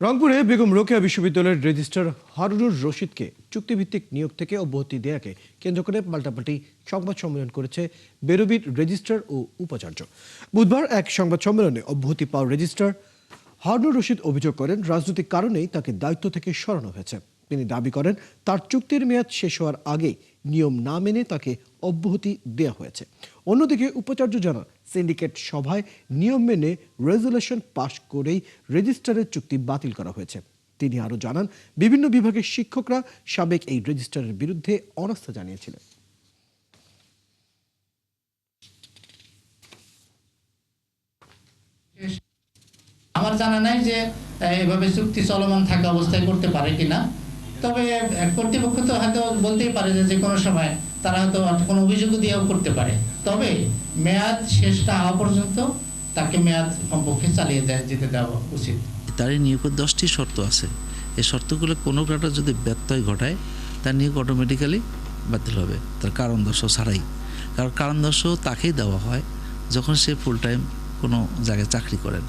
রংপুরে বেগম রোকেয়া বিশ্ববিদ্যালয়ের রেজিস্ট্রার হারুনুর রশিদকে চুক্তিভিত্তিক নিয়োগ থেকে অব্যাহতি দেয়াকে কেন্দ্র করে পাল্টাপাল্টি সংবাদ সম্মেলন করেছে বেরোবির রেজিস্ট্রার ও উপাচার্য। বুধবার এক সংবাদ সম্মেলনে অব্যাহতি পাওয়া রেজিস্ট্রার হারুনুর রশিদ অভিযোগ করেন, রাজনৈতিক কারণেই তাকে দায়িত্ব থেকে সরানো হয়েছে। তিনি দাবি করেন, তার চুক্তির মেয়াদ শেষ হওয়ার আগেই নিয়ম না মেনে তাকে অব্যাহতি দেওয়া হয়েছে। অন্যদিকে উপাচার্য জানান, সিন্ডিকেট সভায় নিয়ম মেনে রেজুলেশন পাশ করেই রেজিস্ট্রারের চুক্তি বাতিল করা হয়েছে। তিনি আরও জানান, বিভিন্ন বিভাগের শিক্ষকরা সাবেক এই রেজিস্ট্রারের বিরুদ্ধে অনাস্থা জানিয়েছিলেন। আমার জানা নাই যে এভাবে চুক্তি চলমান থাকা অবস্থায় করতে পারে কিনা। তবে কর্তৃপক্ষ তো হয়তো বলতেই পারে যে কোনো সময় তারা হয়তো কোনো অভিযোগ দিয়েও করতে পারে। তবে মেয়াদ শেষ না হওয়া পর্যন্ত তাকে মেয়াদ কমপক্ষে চালিয়ে যেতে দেওয়া উচিত। তার নিয়োগের 10টি শর্ত আছে। এই শর্তগুলো কোনোটা যদি ব্যত্যয় ঘটায়, তার নিয়োগ অটোমেটিক্যালি বাতিল হবে, তার কারণ দর্শাও ছাড়াই। কারণ কারণ দর্শাও তাকেই দেওয়া হয় যখন সে ফুল টাইম কোনো জায়গায় চাকরি করেন।